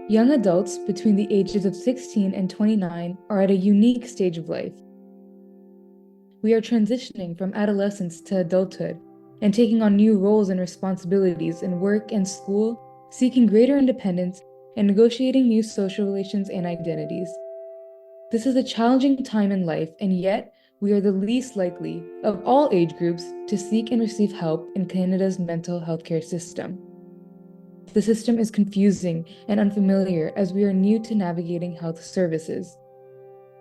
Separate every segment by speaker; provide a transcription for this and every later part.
Speaker 1: Young adults between the ages of 16 and 29 are at a unique stage of life. We are transitioning from adolescence to adulthood and taking on new roles and responsibilities in work and school, seeking greater independence, and negotiating new social relations and identities. This is a challenging time in life, and yet we are the least likely of all age groups to seek and receive help in Canada's mental health care system. The system is confusing and unfamiliar as we are new to navigating health services.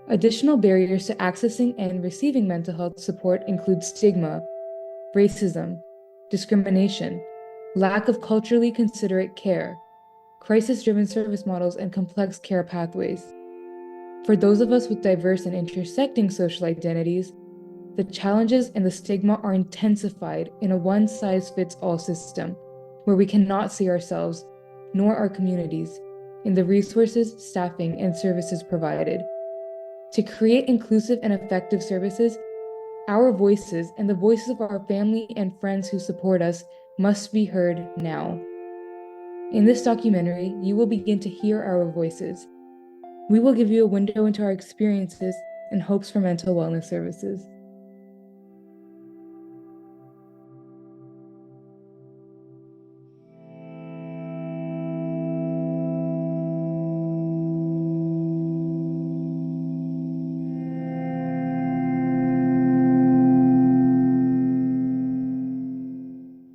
Speaker 1: Additional barriers to accessing and receiving mental health support include stigma, racism, discrimination, lack of culturally considerate care, crisis-driven service models, and complex care pathways. For those of us with diverse and intersecting social identities, the challenges and the stigma are intensified in a one-size-fits-all system where we cannot see ourselves, nor our communities, in the resources, staffing, and services provided. To create inclusive and effective services, our voices and the voices of our family and friends who support us must be heard now. In this documentary, you will begin to hear our voices. We will give you a window into our experiences and hopes for mental wellness services.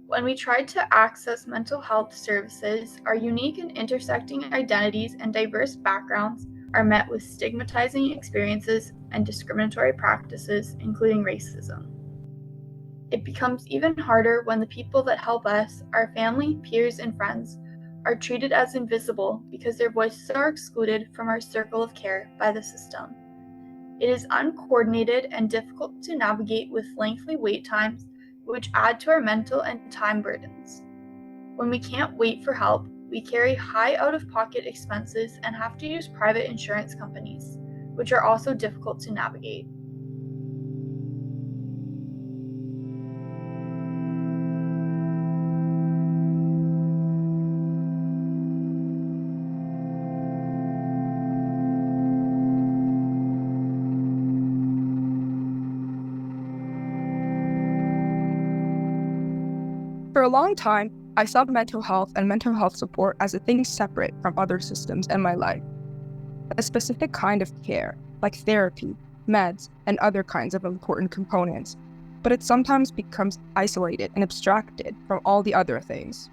Speaker 2: When we tried to access mental health services, our unique and intersecting identities and diverse backgrounds are met with stigmatizing experiences and discriminatory practices, including racism. It becomes even harder when the people that help us, our family, peers, and friends, are treated as invisible because their voices are excluded from our circle of care by the system. It is uncoordinated and difficult to navigate with lengthy wait times, which add to our mental and time burdens. When we can't wait for help, we carry high out-of-pocket expenses and have to use private insurance companies, which are also difficult to navigate.
Speaker 3: For a long time, I saw mental health and mental health support as a thing separate from other systems in my life. A specific kind of care, like therapy, meds, and other kinds of important components, but it sometimes becomes isolated and abstracted from all the other things.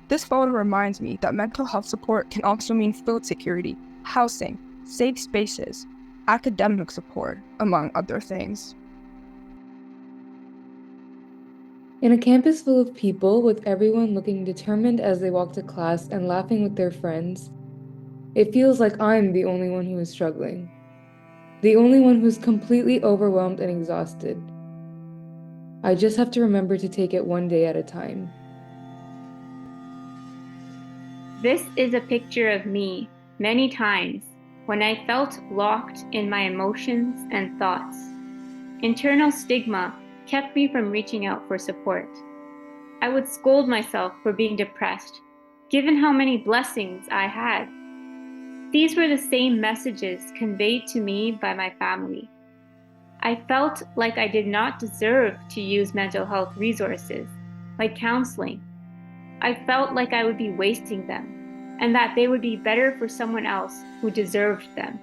Speaker 3: This photo reminds me that mental health support can also mean food security, housing, safe spaces, academic support, among other things.
Speaker 1: In a campus full of people, with everyone looking determined as they walk to class and laughing with their friends, it feels like I'm the only one who is struggling. The only one who's completely overwhelmed and exhausted. I just have to remember to take it one day at a time.
Speaker 4: This is a picture of me, many times, when I felt locked in my emotions and thoughts. Internal stigma kept me from reaching out for support. I would scold myself for being depressed, given how many blessings I had. These were the same messages conveyed to me by my family. I felt like I did not deserve to use mental health resources, like counseling. I felt like I would be wasting them, and that they would be better for someone else who deserved them.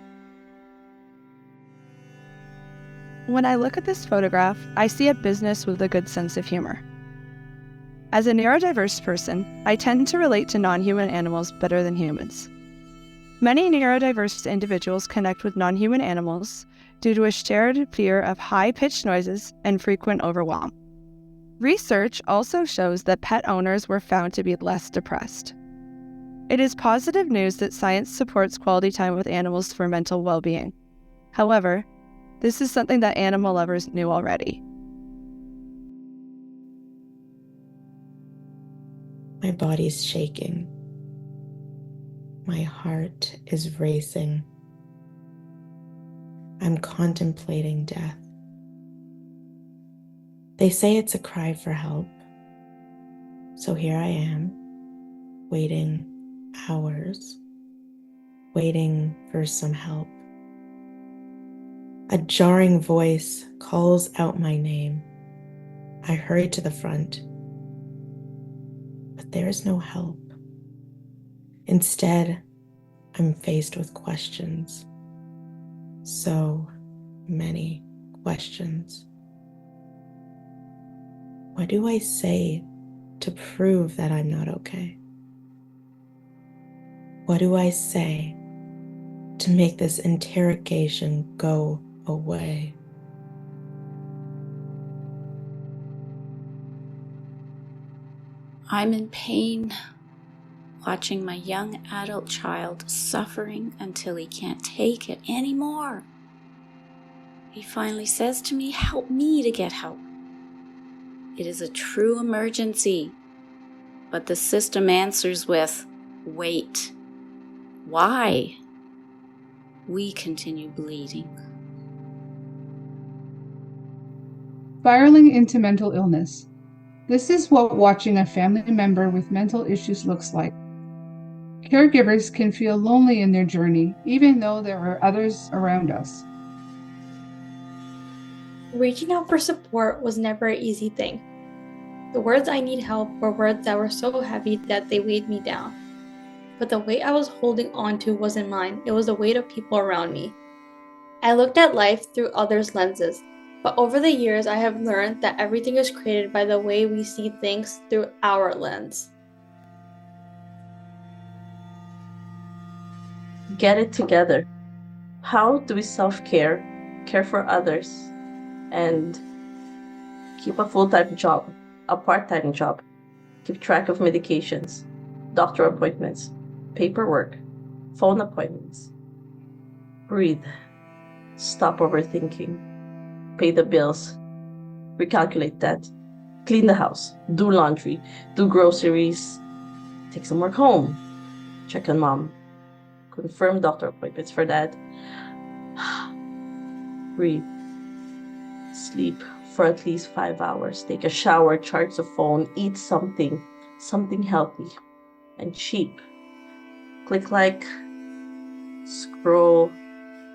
Speaker 3: When I look at this photograph, I see a business with a good sense of humor. As a neurodiverse person, I tend to relate to non-human animals better than humans. Many neurodiverse individuals connect with non-human animals due to a shared fear of high-pitched noises and frequent overwhelm. Research also shows that pet owners were found to be less depressed. It is positive news that science supports quality time with animals for mental well-being. However, this is something that animal lovers knew already.
Speaker 5: My body's shaking. My heart is racing. I'm contemplating death. They say it's a cry for help. So here I am, waiting hours waiting for some help. A jarring voice calls out my name. I hurry to the front, but there is no help. Instead, I'm faced with questions. So many questions. What do I say to prove that I'm not okay? What do I say to make this interrogation go away?
Speaker 6: I'm in pain, watching my young adult child suffering until he can't take it anymore. He finally says to me, "Help me to get help." It is a true emergency, but the system answers with, "Wait." Why? We continue bleeding.
Speaker 7: Spiraling into mental illness. This is what watching a family member with mental issues looks like. Caregivers can feel lonely in their journey, even though there are others around us.
Speaker 8: Reaching out for support was never an easy thing. The words "I need help" were words that were so heavy that they weighed me down. But the weight I was holding on to wasn't mine, it was the weight of people around me. I looked at life through others' lenses, but over the years I have learned that everything is created by the way we see things through our lens.
Speaker 9: Get it together. How do we self-care, care for others, and keep a full-time job, a part-time job, keep track of medications, doctor appointments, paperwork, phone appointments? Breathe. Stop overthinking. Pay the bills. Recalculate debt. Clean the house. Do laundry. Do groceries. Take some work home. Check on mom. Confirm doctor appointments for dad. Breathe. Sleep for at least 5 hours. Take a shower, charge the phone, eat something healthy and cheap. Click like, scroll,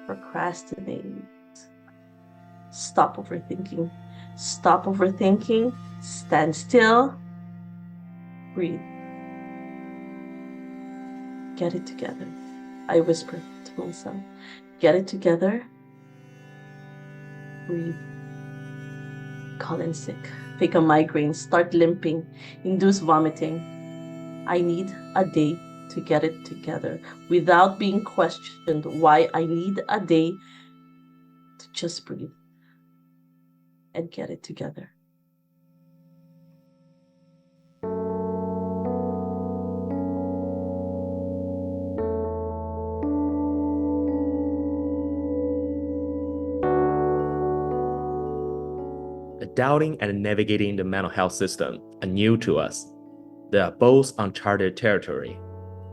Speaker 9: procrastinate. Stop overthinking. Stop overthinking. Stand still. Breathe. Get it together. I whisper to myself. Get it together. Breathe. Call in sick. Fake a migraine. Start limping. Induce vomiting. I need a day to get it together without being questioned why I need a day to just breathe and get it together.
Speaker 10: Doubting and navigating the mental health system are new to us. They are both uncharted territory.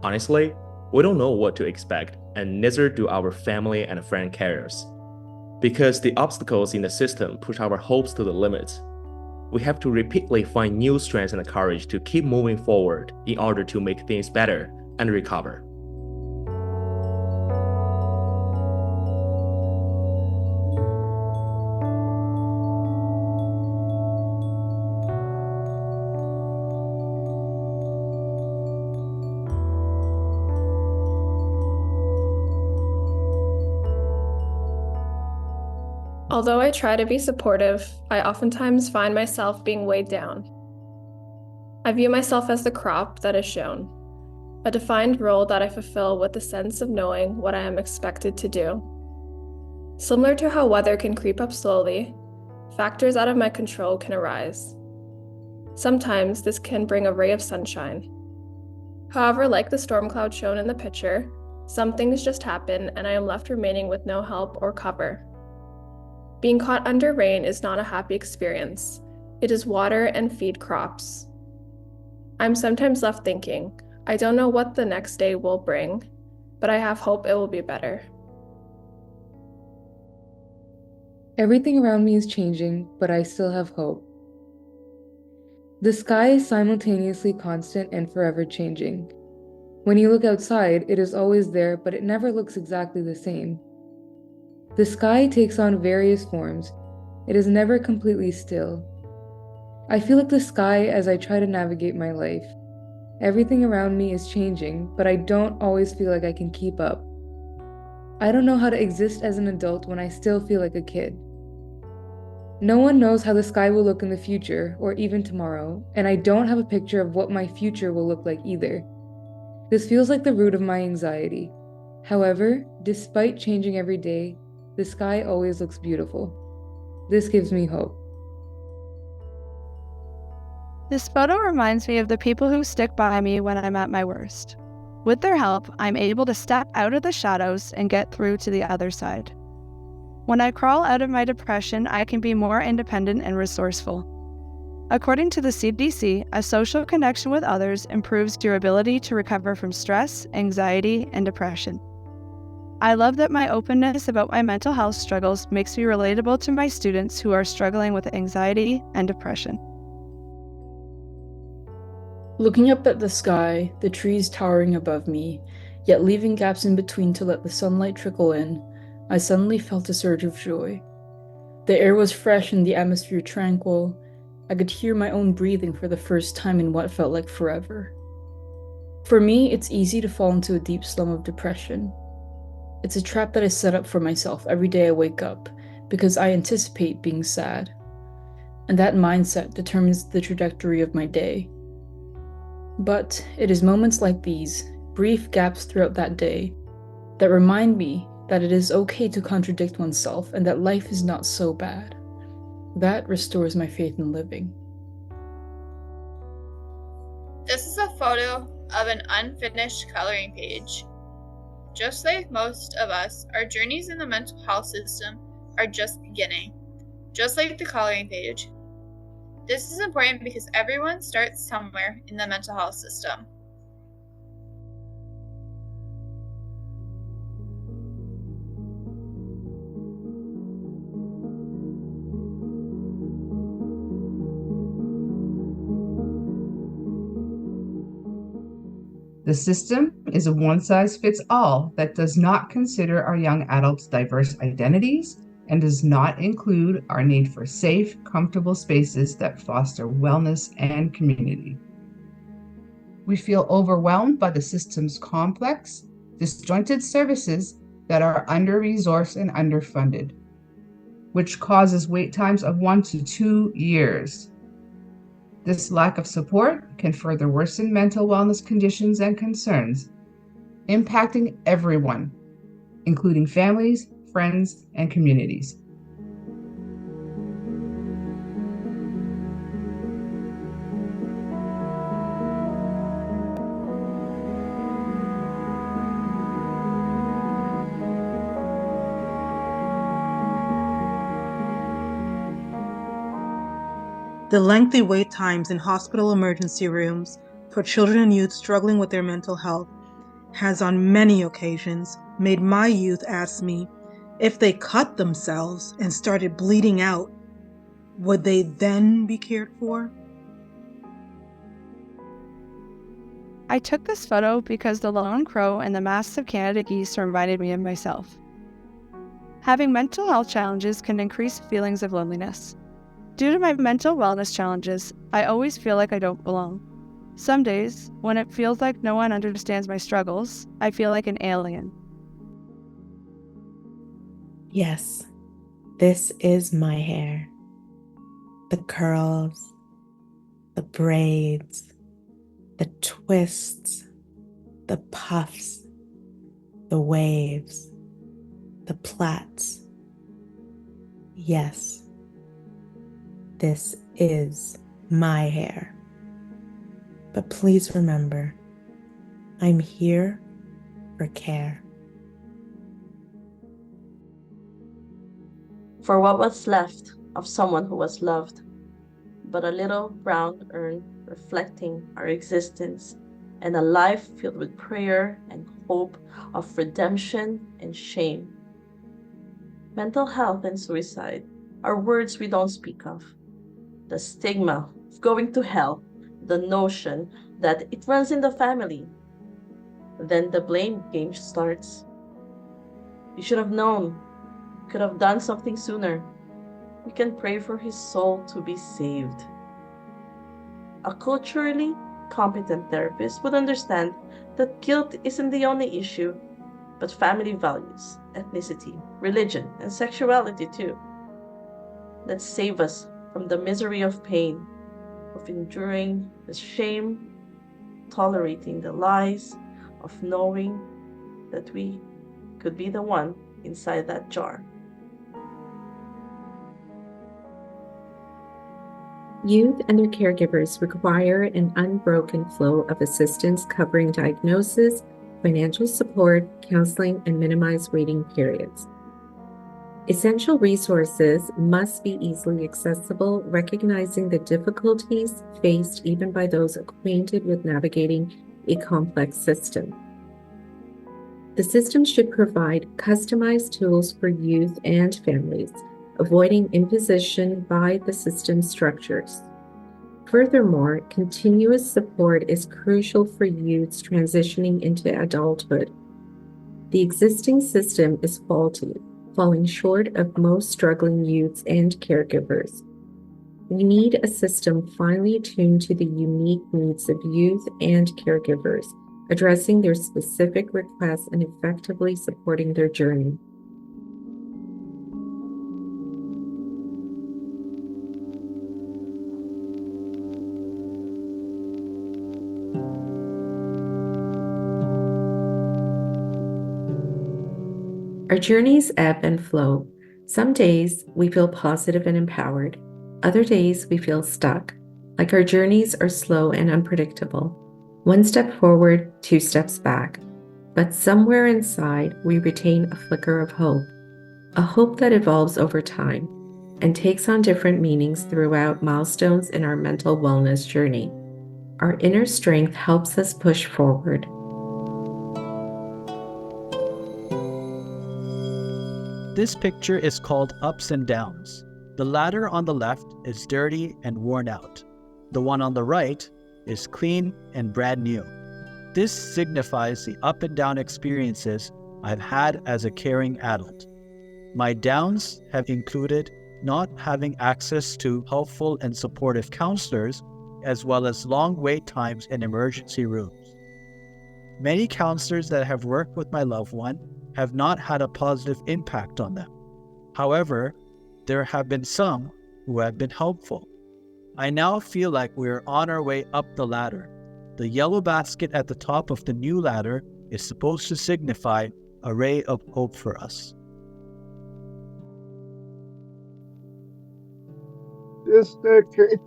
Speaker 10: Honestly, we don't know what to expect, and neither do our family and friend carriers. Because the obstacles in the system push our hopes to the limits, we have to repeatedly find new strength and courage to keep moving forward in order to make things better and recover.
Speaker 11: Although I try to be supportive, I oftentimes find myself being weighed down. I view myself as the crop that is shown, a defined role that I fulfill with the sense of knowing what I am expected to do. Similar to how weather can creep up slowly, factors out of my control can arise. Sometimes this can bring a ray of sunshine. However, like the storm cloud shown in the picture, some things just happen and I am left remaining with no help or cover. Being caught under rain is not a happy experience. It is water and feed crops. I'm sometimes left thinking, I don't know what the next day will bring, but I have hope it will be better.
Speaker 1: Everything around me is changing, but I still have hope. The sky is simultaneously constant and forever changing. When you look outside, it is always there, but it never looks exactly the same. The sky takes on various forms. It is never completely still. I feel like the sky as I try to navigate my life. Everything around me is changing, but I don't always feel like I can keep up. I don't know how to exist as an adult when I still feel like a kid. No one knows how the sky will look in the future, or even tomorrow, and I don't have a picture of what my future will look like either. This feels like the root of my anxiety. However, despite changing every day, the sky always looks beautiful. This gives me hope.
Speaker 3: This photo reminds me of the people who stick by me when I'm at my worst. With their help, I'm able to step out of the shadows and get through to the other side. When I crawl out of my depression, I can be more independent and resourceful. According to the CDC, a social connection with others improves your ability to recover from stress, anxiety, and depression. I love that my openness about my mental health struggles makes me relatable to my students who are struggling with anxiety and depression.
Speaker 12: Looking up at the sky, the trees towering above me, yet leaving gaps in between to let the sunlight trickle in, I suddenly felt a surge of joy. The air was fresh and the atmosphere tranquil. I could hear my own breathing for the first time in what felt like forever. For me, it's easy to fall into a deep slump of depression. It's a trap that I set up for myself every day I wake up because I anticipate being sad. And that mindset determines the trajectory of my day. But it is moments like these, brief gaps throughout that day, that remind me that it is okay to contradict oneself and that life is not so bad. That restores my faith in living.
Speaker 2: This is a photo of an unfinished coloring page. Just like most of us, our journeys in the mental health system are just beginning, just like the coloring page. This is important because everyone starts somewhere in the mental health system.
Speaker 7: The system is a one-size-fits-all that does not consider our young adults' diverse identities and does not include our need for safe, comfortable spaces that foster wellness and community. We feel overwhelmed by the system's complex, disjointed services that are under-resourced and underfunded, which causes wait times of 1 to 2 years. This lack of support can further worsen mental wellness conditions and concerns, impacting everyone, including families, friends, and communities.
Speaker 13: The lengthy wait times in hospital emergency rooms for children and youth struggling with their mental health has on many occasions made my youth ask me if they cut themselves and started bleeding out, would they then be cared for?
Speaker 3: I took this photo because the lone crow and the massive Canada geese reminded me of myself. Having mental health challenges can increase feelings of loneliness. Due to my mental wellness challenges, I always feel like I don't belong. Some days, when it feels like no one understands my struggles, I feel like an alien.
Speaker 5: Yes, this is my hair. The curls, the braids, the twists, the puffs, the waves, the plaits. Yes, this is my hair. But please remember, I'm here for care.
Speaker 9: For what was left of someone who was loved, but a little brown urn reflecting our existence, and a life filled with prayer and hope of redemption and shame. Mental health and suicide are words we don't speak of. The stigma of going to hell, the notion that it runs in the family. Then the blame game starts. You should have known. Could have done something sooner. We can pray for his soul to be saved. A culturally competent therapist would understand that guilt isn't the only issue, but family values, ethnicity, religion, and sexuality too. That save us from the misery of pain, of enduring the shame, tolerating the lies, of knowing that we could be the one inside that jar.
Speaker 14: Youth and their caregivers require an unbroken flow of assistance covering diagnosis, financial support, counseling, and minimized waiting periods. Essential resources must be easily accessible, recognizing the difficulties faced even by those acquainted with navigating a complex system. The system should provide customized tools for youth and families, avoiding imposition by the system structures. Furthermore, continuous support is crucial for youths transitioning into adulthood. The existing system is faulty, falling short of most struggling youths and caregivers. We need a system finely tuned to the unique needs of youth and caregivers, addressing their specific requests and effectively supporting their journey. Our journeys ebb and flow. Some days we feel positive and empowered. Other days we feel stuck, like our journeys are slow and unpredictable. One step forward, two steps back. But somewhere inside, we retain a flicker of hope, a hope that evolves over time and takes on different meanings throughout milestones in our mental wellness journey. Our inner strength helps us push forward.
Speaker 15: This picture is called Ups and Downs. The ladder on the left is dirty and worn out. The one on the right is clean and brand new. This signifies the up and down experiences I've had as a caring adult. My downs have included not having access to helpful and supportive counselors, as well as long wait times in emergency rooms. Many counselors that have worked with my loved one have not had a positive impact on them. However, there have been some who have been helpful. I now feel like we're on our way up the ladder. The yellow basket at the top of the new ladder is supposed to signify a ray of hope for us.
Speaker 16: This staircase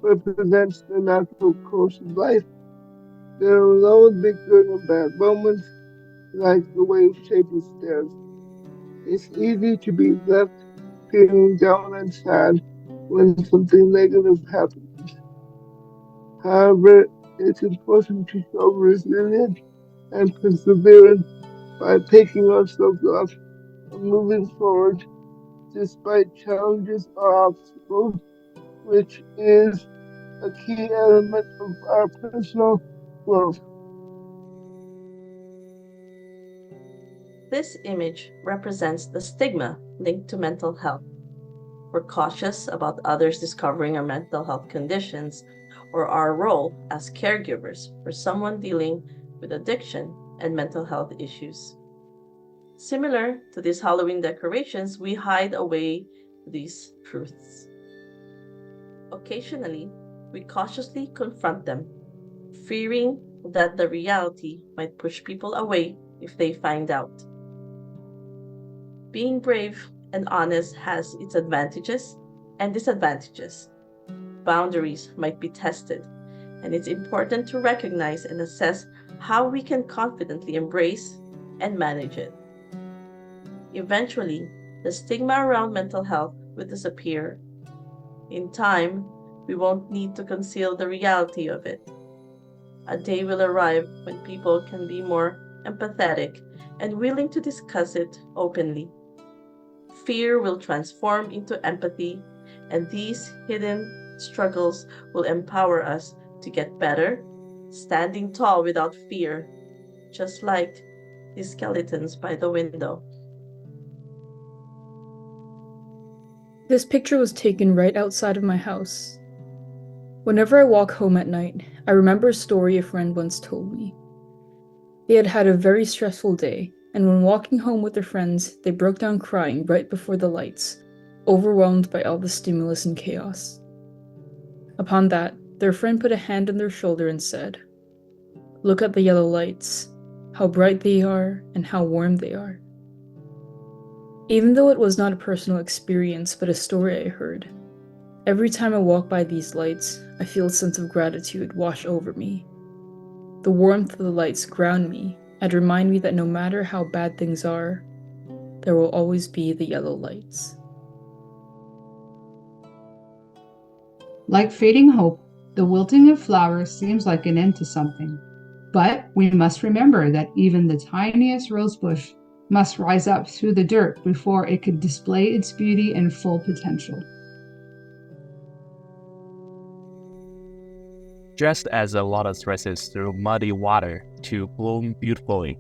Speaker 16: represents the natural course of life. There will always be good and bad moments, like the wave-shaped stairs. It's easy to be left feeling down and sad when something negative happens. However, it's important to show resilience and perseverance by picking ourselves up and moving forward despite challenges or obstacles, which is a key element of our personal growth.
Speaker 9: This image represents the stigma linked to mental health. We're cautious about others discovering our mental health conditions or our role as caregivers for someone dealing with addiction and mental health issues. Similar to these Halloween decorations, we hide away these truths. Occasionally, we cautiously confront them, fearing that the reality might push people away if they find out. Being brave and honest has its advantages and disadvantages. Boundaries might be tested, and it's important to recognize and assess how we can confidently embrace and manage it. Eventually, the stigma around mental health will disappear. In time, we won't need to conceal the reality of it. A day will arrive when people can be more empathetic and willing to discuss it openly. Fear will transform into empathy, and these hidden struggles will empower us to get better, standing tall without fear, just like the skeletons by the window.
Speaker 12: This picture was taken right outside of my house. Whenever I walk home at night, I remember a story a friend once told me. They had had a very stressful day, and when walking home with their friends, they broke down crying right before the lights, overwhelmed by all the stimulus and chaos. Upon that, their friend put a hand on their shoulder and said, "Look at the yellow lights, how bright they are and how warm they are." Even though it was not a personal experience but a story I heard, every time I walk by these lights, I feel a sense of gratitude wash over me. The warmth of the lights ground me and remind me that no matter how bad things are, there will always be the yellow lights.
Speaker 7: Like fading hope, the wilting of flowers seems like an end to something. But we must remember that even the tiniest rosebush must rise up through the dirt before it could display its beauty and full potential.
Speaker 17: Just as a lotus races through muddy water to bloom beautifully,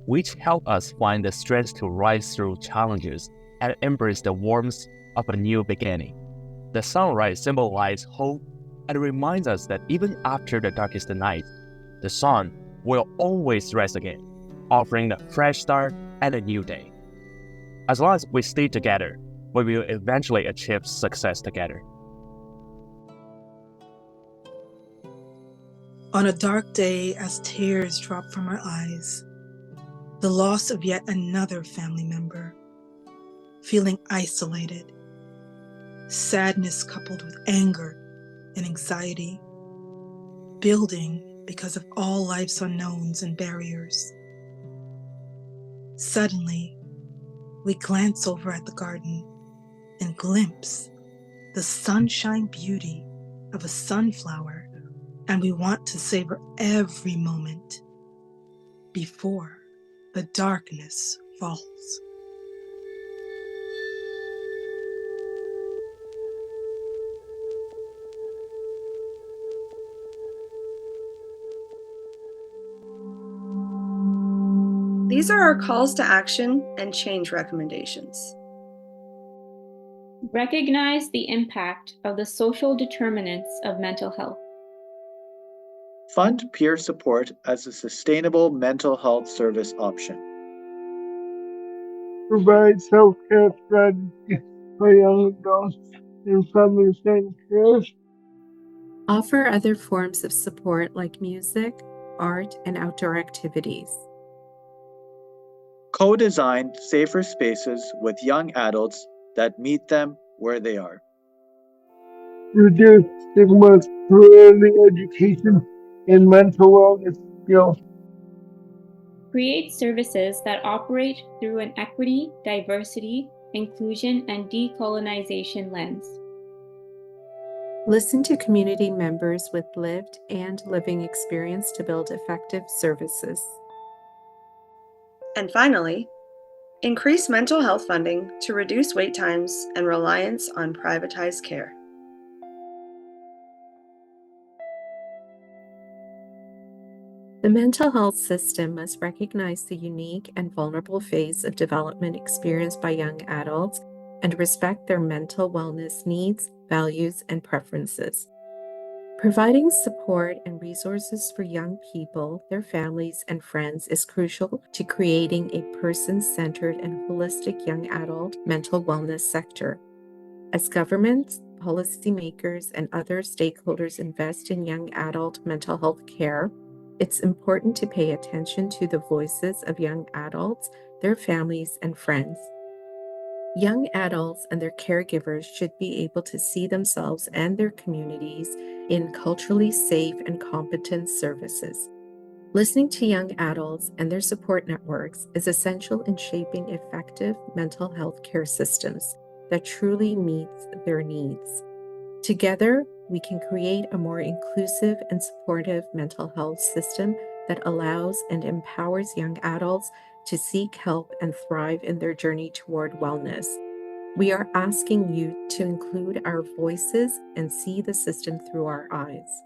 Speaker 17: which help us find the strength to rise through challenges and embrace the warmth of a new beginning. The sunrise symbolizes hope and reminds us that even after the darkest night, the sun will always rise again, offering a fresh start and a new day. As long as we stay together, we will eventually achieve success together.
Speaker 13: On a dark day, as tears drop from our eyes, the loss of yet another family member, feeling isolated, sadness coupled with anger and anxiety, building because of all life's unknowns and barriers. Suddenly, we glance over at the garden and glimpse the sunshine beauty of a sunflower, and we want to savor every moment before the darkness falls.
Speaker 3: These are our calls to action and change recommendations.
Speaker 4: Recognize the impact of the social determinants of mental health.
Speaker 18: Fund peer support as a sustainable mental health service option.
Speaker 16: Provide self-care strategies for young adults and family-centered care.
Speaker 14: Offer other forms of support like music, art, and outdoor activities.
Speaker 18: Co-design safer spaces with young adults that meet them where they are.
Speaker 16: Reduce stigma through early education and mental wellness skills.
Speaker 4: Create services that operate through an equity, diversity, inclusion, and decolonization lens.
Speaker 14: Listen to community members with lived and living experience to build effective services.
Speaker 3: And finally, increase mental health funding to reduce wait times and reliance on privatized care.
Speaker 14: The mental health system must recognize the unique and vulnerable phase of development experienced by young adults and respect their mental wellness needs, values, and preferences. Providing support and resources for young people, their families, and friends is crucial to creating a person-centered and holistic young adult mental wellness sector. As governments, policymakers, and other stakeholders invest in young adult mental health care, it's important to pay attention to the voices of young adults, their families, and friends. Young adults and their caregivers should be able to see themselves and their communities in culturally safe and competent services. Listening to young adults and their support networks is essential in shaping effective mental health care systems that truly meets their needs. Together, we can create a more inclusive and supportive mental health system that allows and empowers young adults to seek help and thrive in their journey toward wellness. We are asking you to include our voices and see the system through our eyes.